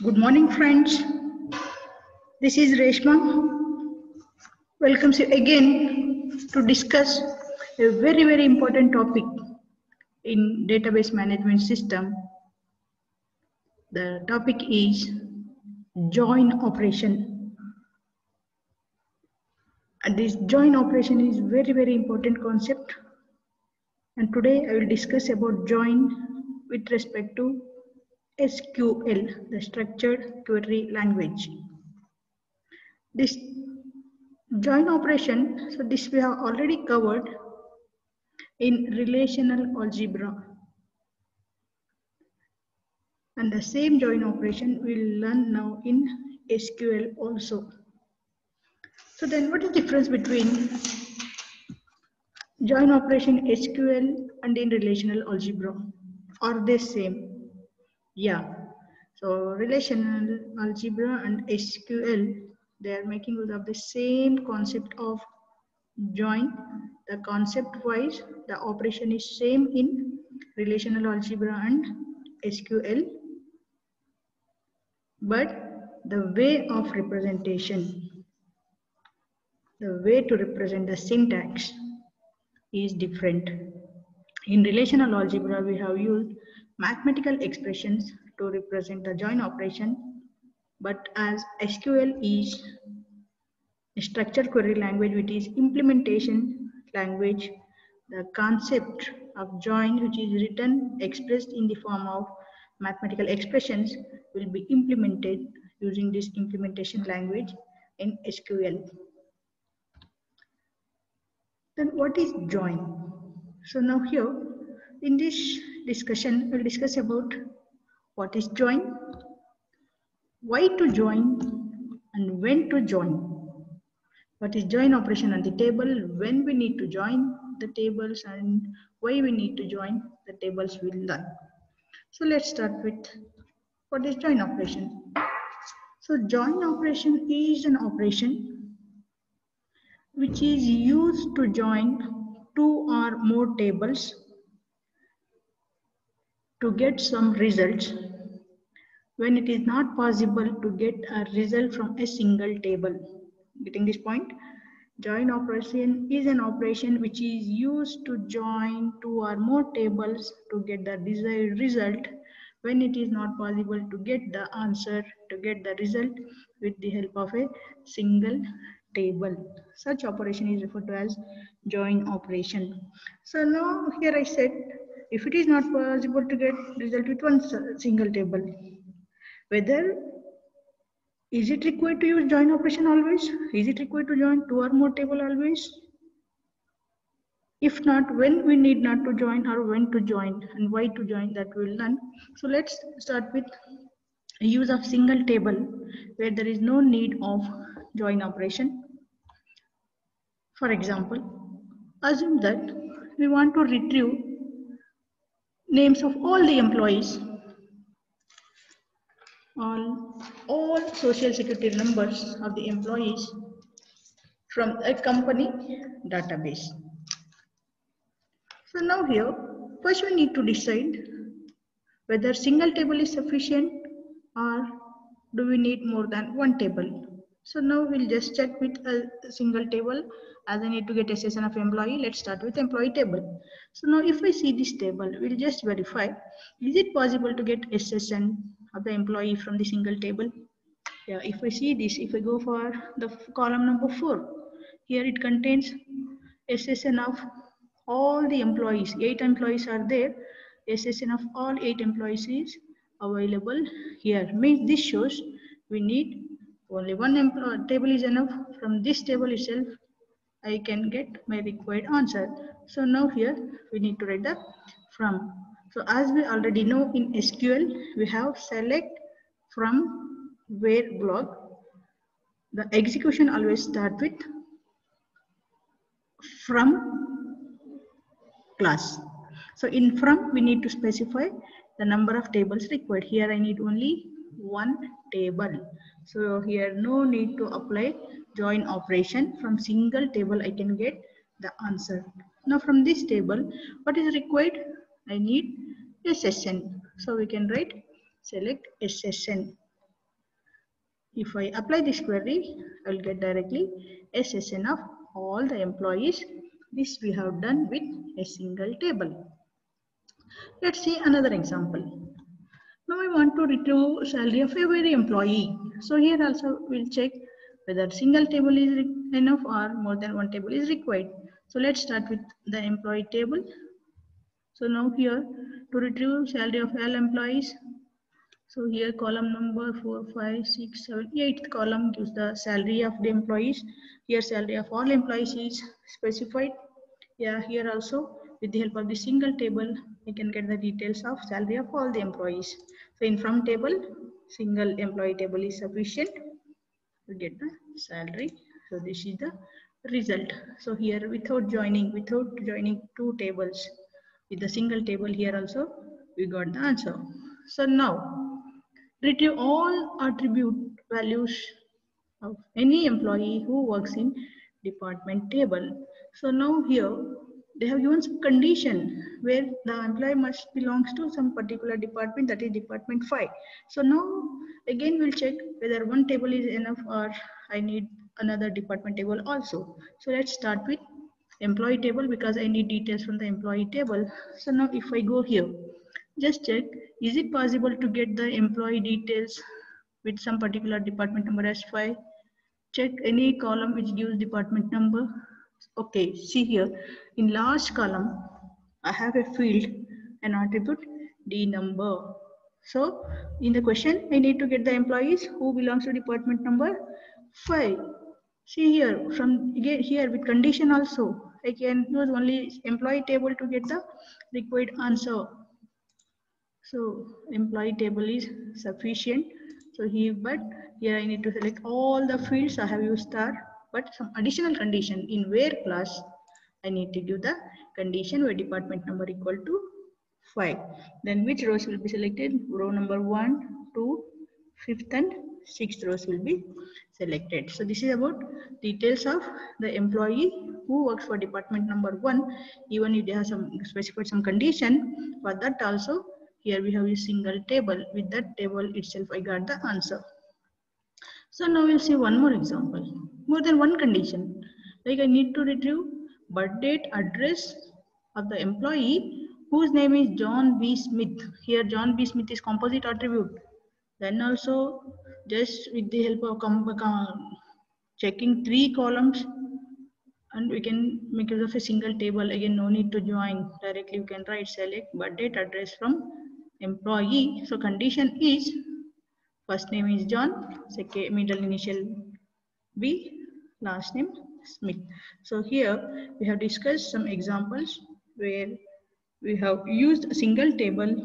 Good morning, friends. This is Reshma. Welcomes you again to discuss a very important topic in database management system. The topic is join operation. And this join operation is very important concept. And today I will discuss about join with respect to SQL, the structured query language. This join operation, so this we have already covered in relational algebra. And the same join operation we'll learn now in SQL also. So then what is the difference between join operation SQL and in relational algebra? Are they same? Yeah. So relational algebra and SQL, they are making use of the same concept of join. The concept wise, the operation is same in relational algebra and SQL, but the way of representation, the way to represent the syntax is different. In relational algebra, we have used mathematical expressions to represent the join operation, but as SQL is a structured query language, which is implementation language, the concept of join, which is written, expressed in the form of mathematical expressions, will be implemented using this implementation language in SQL. Then what is join? So now here in this discussion, we'll discuss about what is join, why to join, and when to join. What is join operation on the table, when we need to join the tables, and why we need to join the tables we'll learn. So let's start with what is join operation. So join operation is an operation which is used to join two or more tables to get some results when it is not possible to get a result from a single table. Getting this point? Join operation is an operation which is used to join two or more tables to get the desired result when it is not possible to get the answer, to get the result with the help of a single table. Such operation is referred to as join operation. So now here I said, if it is not possible to get result with one single table, whether is it required to use join operation always? Is it required to join two or more table always? If not, when we need not to join or when to join and why to join, that we'll learn. So let's start with use of single table where there is no need of join operation. For example, assume that we want to retrieve names of all the employees, all social security numbers of the employees from a company database. So now here, first we need to decide whether single table is sufficient or do we need more than one table. So now we'll just check with a single table. As I need to get SSN of employee, let's start with employee table. So now if I see this table, we'll just verify, is it possible to get SSN of the employee from the single table? Yeah, if I see this, if I go for the column number 4, here it contains SSN of all the employees. 8 employees are there. SSN of all 8 employees is available here. Means this shows we need only one table is enough. From this table itself, I can get my required answer. So now here we need to write the from. So as we already know in SQL, we have select from where block. The execution always start with from class. So in from we need to specify the number of tables required. Here I need only one table. So here no need to apply join operation. From single table I can get the answer. Now from this table, what is required? I need SSN. So we can write select SSN. If I apply this query, I will get directly SSN of all the employees. This we have done with a single table. Let's see another example. Now I want to retrieve salary of every employee. So here also we'll check whether single table is enough or more than one table is required. So let's start with the employee table. So now here to retrieve salary of all employees. So here column number 4, 5, 6, 7, 8th column gives the salary of the employees. Here salary of all employees is specified. Yeah, here also with the help of the single table, we can get the details of salary of all the employees. So in from table, single employee table is sufficient to get the salary. So this is the result. So here without joining two tables, with the single table here also, we got the answer. So now retrieve all attribute values of any employee who works in department table. So now here they have given some condition where the employee must belongs to some particular department, that is department 5. So now again we'll check whether one table is enough or I need another department table also. So let's start with employee table because I need details from the employee table. So now if I go here, just check, is it possible to get the employee details with some particular department number as 5? Check any column which gives department number. Okay, see here, in last column, I have a field, an attribute, D number. So, in the question, I need to get the employees who belongs to department number 5. See here, from here with condition also, I can use only employee table to get the required answer. So employee table is sufficient. So but here I need to select all the fields. I have used star, but some additional condition in where class I need to give the condition where department number equal to 5. Then which rows will be selected? Row number 1, 2, 5th and 6th rows will be selected. So this is about details of the employee who works for department number 1. Even if they have some specified some condition, for that also here we have a single table. With that table itself I got the answer. So now we'll see one more example. More than one condition. Like I need to retrieve birth date, address of the employee whose name is John B. Smith. Here John B. Smith is composite attribute. Then also just with the help of checking 3 columns, and we can make use of a single table. Again, no need to join. Directly you can write select birth date address from employee. So condition is first name is John, second middle initial B, last name Smith. So here we have discussed some examples where we have used a single table.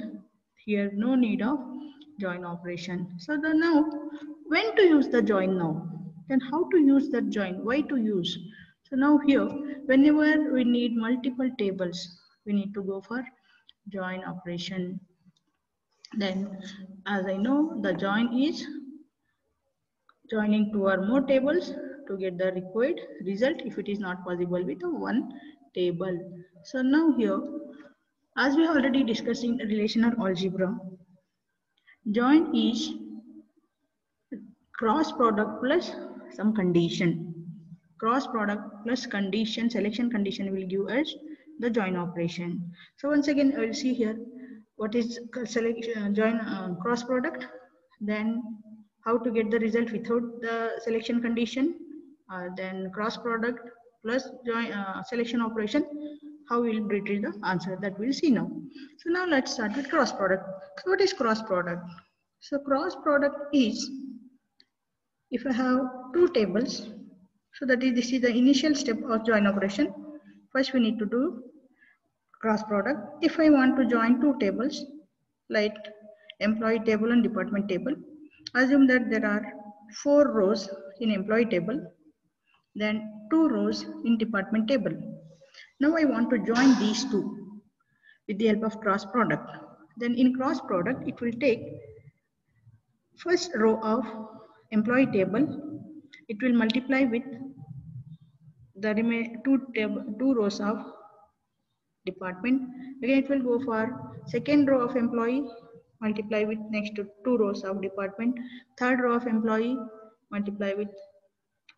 Here no need of join operation. So now when to use the join now? Then how to use that join? Why to use? So now here whenever we need multiple tables, we need to go for join operation. Then as I know, the join is joining 2 or more tables to get the required result if it is not possible with one table. So now here, as we have already discussed in relational algebra, join is cross product plus some condition. Cross product plus condition, selection condition will give us the join operation. So once again, I will see here what is selection join cross product, then how to get the result without the selection condition, then cross product plus join selection operation, how we will retrieve the answer, that we'll see now. So now let's start with cross product. So what is cross product? So cross product is, if I have 2 tables, so that is, this is the initial step of join operation. First we need to do cross product. If I want to join 2 tables like employee table and department table, assume that there are 4 rows in employee table, then 2 rows in department table. Now I want to join these 2 with the help of cross product. Then in cross product, it will take first row of employee table, it will multiply with the remaining 2 rows of department. Again it will go for second row of employee, multiply with next to 2 rows of department, third row of employee, multiply with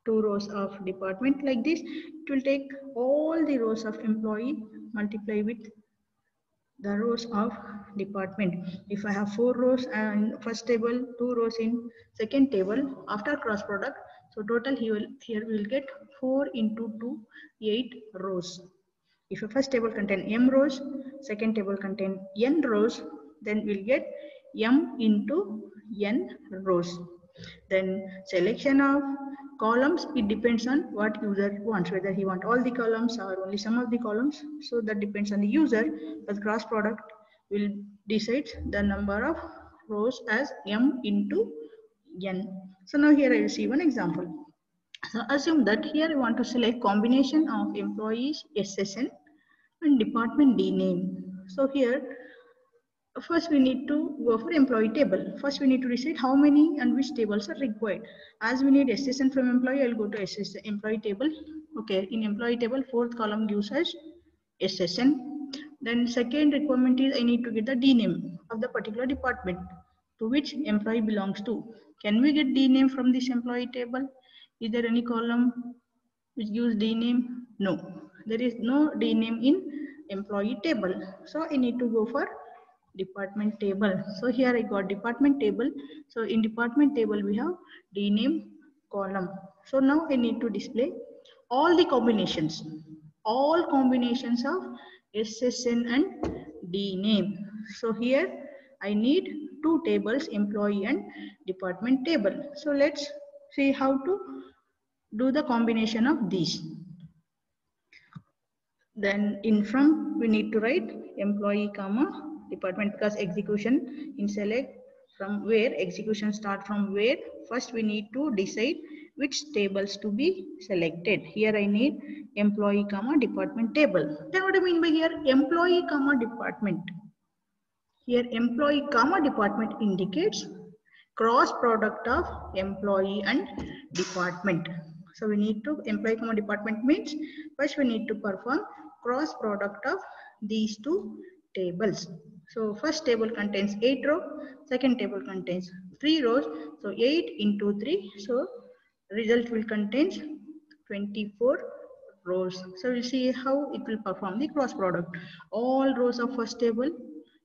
2 rows of department. Like this, it will take all the rows of employee, multiply with the rows of department. If I have 4 rows in first table, 2 rows in second table, after cross product, so total here we will get 4 into 2, 8 rows. If a first table contain m rows, second table contain n rows, then we'll get m into n rows. Then selection of columns, it depends on what user wants, whether he wants all the columns or only some of the columns. So that depends on the user, but cross product will decide the number of rows as m into n. So now here I will see one example. So assume that here I want to select combination of employees SSN and department D name. So here first we need to go for employee table. First we need to decide how many and which tables are required. As we need SSN from employee, I'll go to SSN employee table. Okay, in employee table, fourth column gives us SSN. Then second requirement is I need to get the D name of the particular department to which employee belongs to. Can we get D name from this employee table? Is there any column which gives D name? No, there is no D name in employee table. So I need to go for department table. So here I got department table. So in department table we have D name column. So now I need to display all the combinations, all combinations of SSN and D name. So here I need two tables, employee and department table. So let's see how to do the combination of these. Then in from we need to write employee comma department, because execution in select from where, execution start from where. First we need to decide which tables to be selected. Here I need employee comma department table. Then what do I mean by here employee comma department? Here employee comma department indicates cross product of employee and department. So we need to employee comma department means first we need to perform cross product of these two tables. So first table contains 8 rows, second table contains 3 rows. So 8 into 3, so result will contain 24 rows. So we'll see how it will perform the cross product. All rows of first table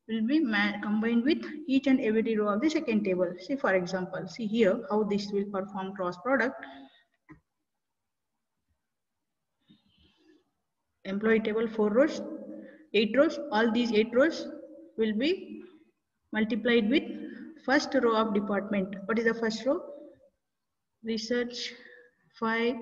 will be combined with each and every row of the second table. See for example, see here how this will perform cross product. Employee table 4 rows, 8 rows, all these 8 rows will be multiplied with first row of department. What is the first row? Research 5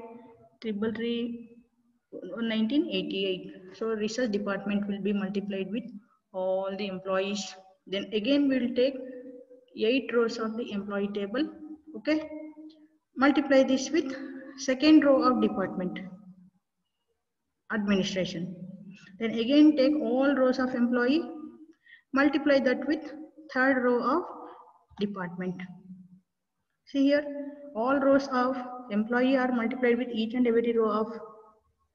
1988. So research department will be multiplied with all the employees. Then again we will take 8 rows of the employee table. Okay, multiply this with second row of department administration. Then again take all rows of employee, multiply that with third row of department. See here all rows of employee are multiplied with each and every row of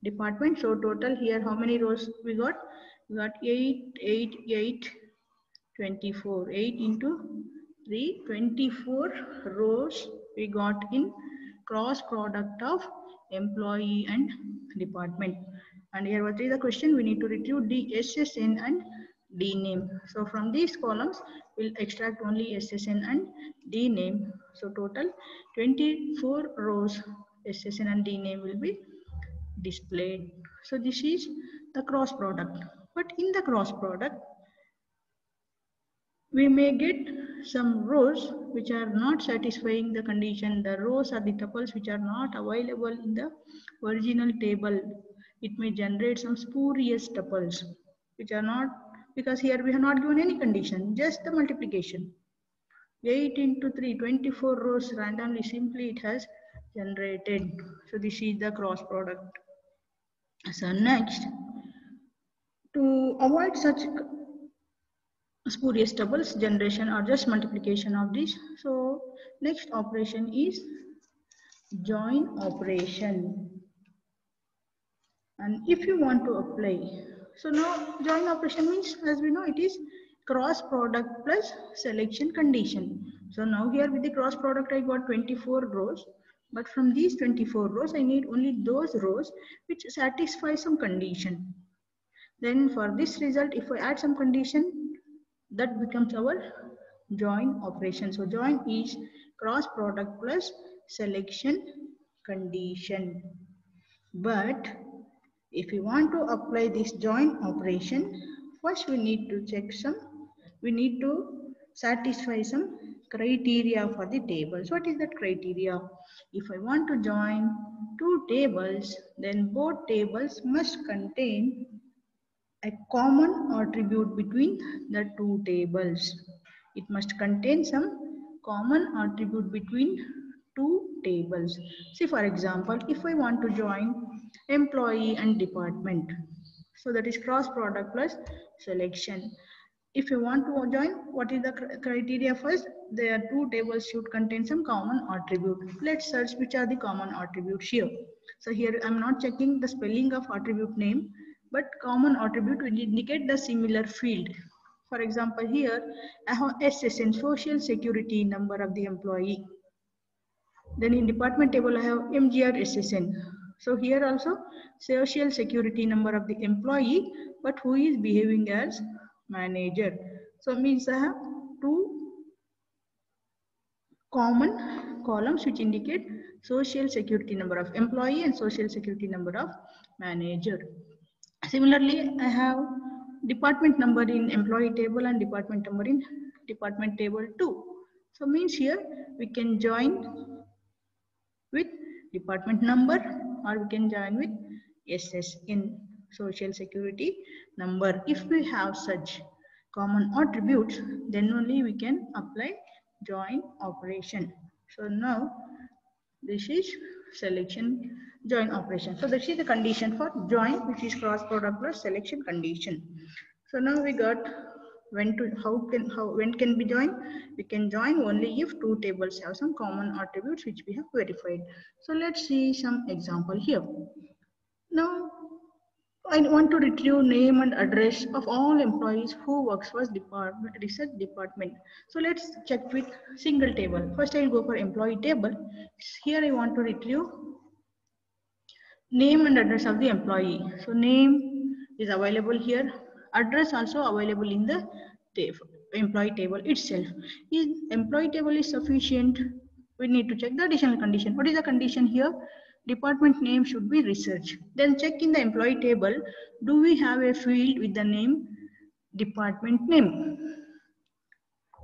department. So total here how many rows we got? We got 8, 8, 8, 24. 8 into 3, 24 rows we got in cross product of employee and department. And here what is the question? We need to retrieve the SSN and D name. So from these columns we'll extract only SSN and D name. So total 24 rows SSN and D name will be displayed. So this is the cross product. But in the cross product we may get some rows which are not satisfying the condition. The rows are the tuples which are not available in the original table. It may generate some spurious tuples which are not, because here we have not given any condition, just the multiplication. 8 into 3, 24 rows randomly, simply it has generated. So this is the cross product. So next, to avoid such spurious tables generation or just multiplication of this, so next operation is join operation. And if you want to apply, so now join operation means, as we know, it is cross product plus selection condition. So now here with the cross product I got 24 rows, but from these 24 rows I need only those rows which satisfy some condition. Then for this result, if I add some condition, that becomes our join operation. So join is cross product plus selection condition. But if we want to apply this join operation, first we need to satisfy some criteria for the tables. What is that criteria? If I want to join two tables, then both tables must contain a common attribute between the two tables. It must contain some common attribute between two tables. See, for example, if I want to join employee and department, so that is cross product plus selection. If you want to join, what is the criteria first? Their two tables should contain some common attribute. Let's search which are the common attributes here. So here I'm not checking the spelling of attribute name, but common attribute will indicate the similar field. For example, here I have SSN, social security number of the employee. Then in department table I have MGR SSN. So here also social security number of the employee, but who is behaving as manager. So means I have two common columns which indicate social security number of employee and social security number of manager. Similarly, I have department number in employee table and department number in department table 2. So means here we can join with department number or we can join with SS in social security number. If we have such common attributes, then only we can apply join operation. So now this is selection join operation. So this is the condition for join, which is cross product plus selection condition. So now we got when can we join? We can join only if two tables have some common attributes which we have verified. So let's see some example here. Now I want to retrieve name and address of all employees who works for research department. So let's check with single table. First I will go for employee table. Here I want to retrieve name and address of the employee. So name is available here. Address also available in the employee table itself. If employee table is sufficient, we need to check the additional condition. What is the condition here? Department name should be research. Then check in the employee table, do we have a field with the name department name?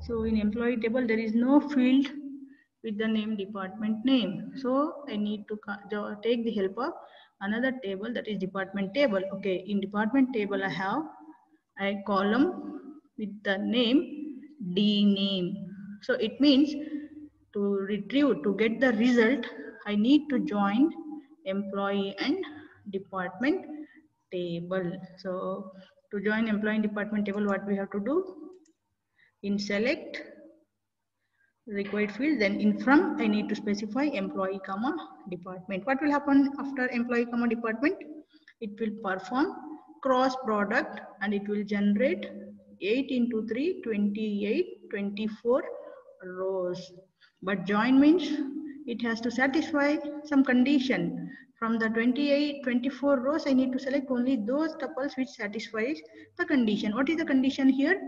So in employee table, there is no field with the name department name. So I need to take the help of another table, that is department table. Okay, in department table, I have a column with the name D name. So it means to get the result, I need to join employee and department table. So to join employee and department table, what we have to do? In select required field, then in from I need to specify employee comma department. What will happen after employee comma department? It will perform cross product and it will generate 8 into 3, 28, 24 rows. But join means it has to satisfy some condition. From the 28, 24 rows, I need to select only those tuples which satisfies the condition. What is the condition here?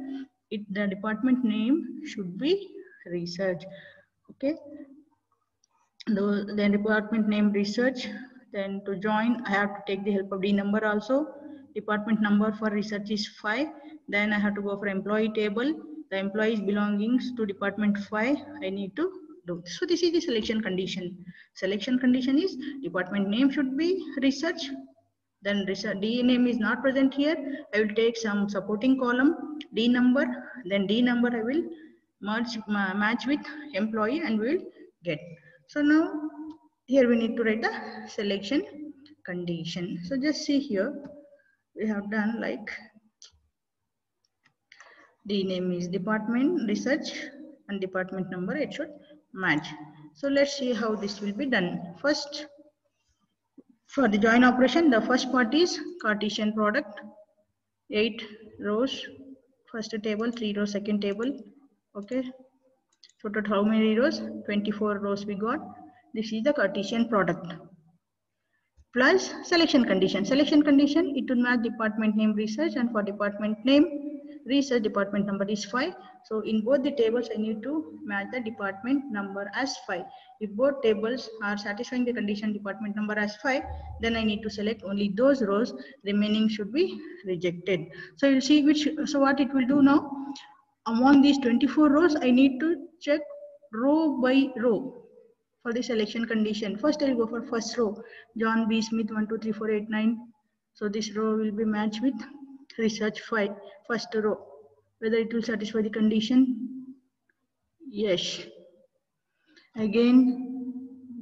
The department name should be research. Okay. Then department name research. Then to join, I have to take the help of D number also. Department number for research is 5. Then I have to go for employee table. The employees belongings to department 5. I need to do. So this is the selection condition. Selection condition is department name should be research. Then research D name is not present here. I will take some supporting column D number. Then D number I will match with employee and we will get. So now here we need to write the selection condition. So just see here we have done like D name is department research and department number it should match. So let's see how this will be done. First, for the join operation, the first part is Cartesian product, 8 rows first table, 3 rows, second table. Okay, so total how many rows? 24 rows we got. This is the Cartesian product. Plus selection condition. Selection condition, it will match department name research, and for department name research, department number is 5. So in both the tables I need to match the department number as 5. If both tables are satisfying the condition department number as 5, then I need to select only those rows, remaining should be rejected. So you'll see which, so what it will do now, among these 24 rows I need to check row by row for the selection condition. First I'll go for first row, John B. Smith 1, 2, 3, 4, 8, 9. So this row will be matched with research 5, first row. Whether it will satisfy the condition? Yes. Again,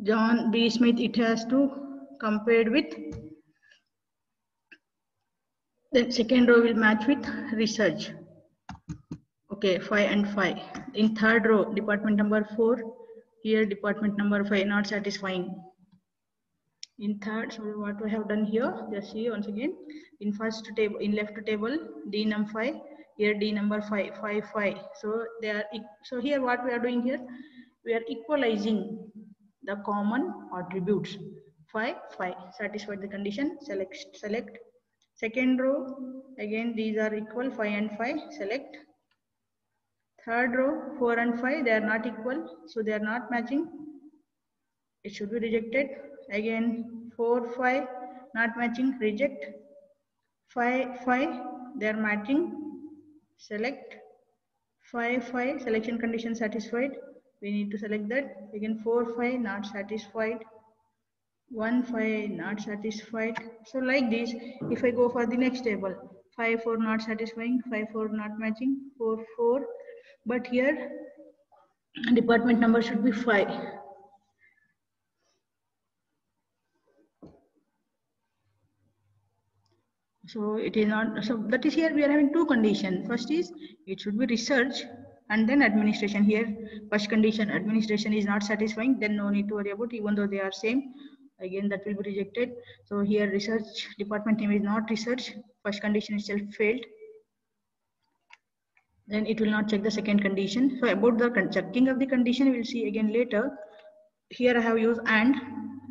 John B. Smith, it has to compare with, the second row will match with research. Okay, 5 and 5. In third row, department number 4, here department number 5 not satisfying. In third, so what we have done here, just see once again, in first table, in left table, D num 5, here D number 5, 5, 5. So they are, so here what we are doing here, we are equalizing the common attributes. 5, 5, satisfied the condition, select. Second row, again these are equal, 5 and 5, select. Third row, 4 and 5, they are not equal, so they are not matching. It should be rejected. Again, 4, 5, not matching, reject. 5, 5, they are matching, select. 5, 5, selection condition satisfied. We need to select that. Again, 4, 5, not satisfied. 1, 5, not satisfied. So like this, if I go for the next table, 5, 4, not satisfying, 5, 4, not matching, 4, 4. But here, department number should be 5. So it is not, so that is here we are having two conditions. First is it should be research and then administration. Here first condition, administration is not satisfying, then no need to worry about, even though they are same, again that will be rejected. So here research department name is not research, first condition itself failed, then it will not check the second condition. So about the checking of the condition we will see again later. Here I have used and,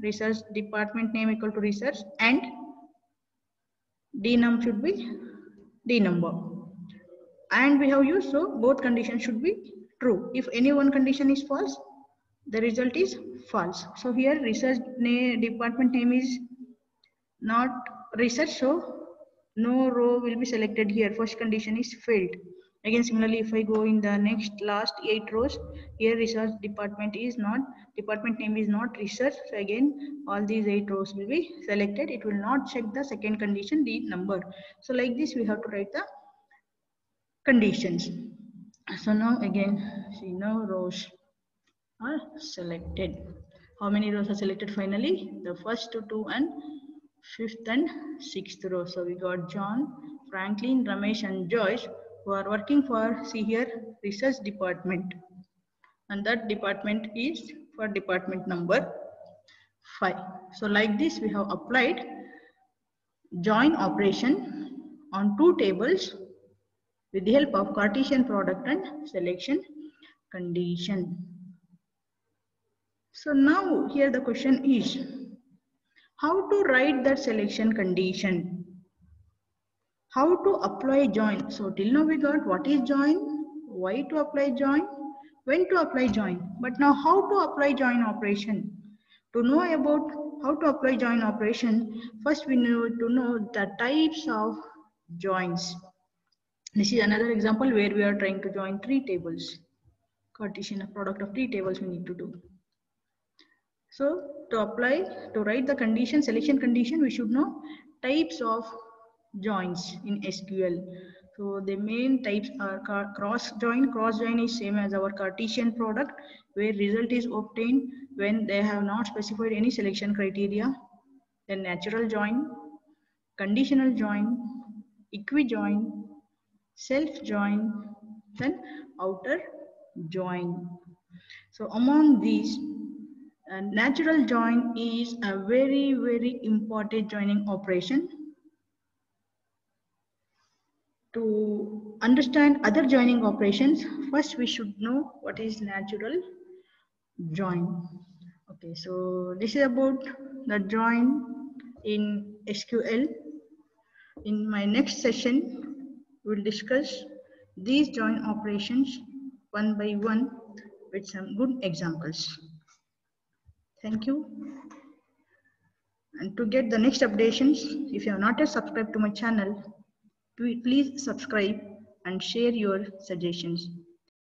research department name equal to research, and D num should be D number, and we have used, so both conditions should be true. If any one condition is false, the result is false. So here research department name is not research, so no row will be selected here. First condition is failed. Again similarly, if I go in the next last 8 rows, here research department is not, department name is not research, so again all these 8 rows will be selected. It will not check the second condition, the number. So like this we have to write the conditions. So now again see, now rows are selected. How many rows are selected finally? The first two and fifth and sixth row. So we got John, Franklin, Ramesh and Joyce, who are working for, see here, research department, and that department is for department number 5. So like this we have applied join operation on two tables with the help of Cartesian product and selection condition. So now here the question is, how to write that selection condition? How to apply join? So till now we got what is join, why to apply join, when to apply join. But now how to apply join operation? To know about how to apply join operation, first we need to know the types of joins. This is another example where we are trying to join 3 tables. Cartesian product of 3 tables we need to do. So to apply, to write the condition, selection condition, we should know types of joins in SQL. So the main types are cross join. Cross join is same as our Cartesian product, where result is obtained when they have not specified any selection criteria. Then natural join, conditional join, equijoin, self join, then outer join. So among these, natural join is a very important joining operation. To understand other joining operations, first we should know what is natural join. Okay, so this is about the join in SQL. In my next session, we'll discuss these join operations one by one with some good examples. Thank you. And to get the next updates, if you have not yet subscribed to my channel, please subscribe and share your suggestions.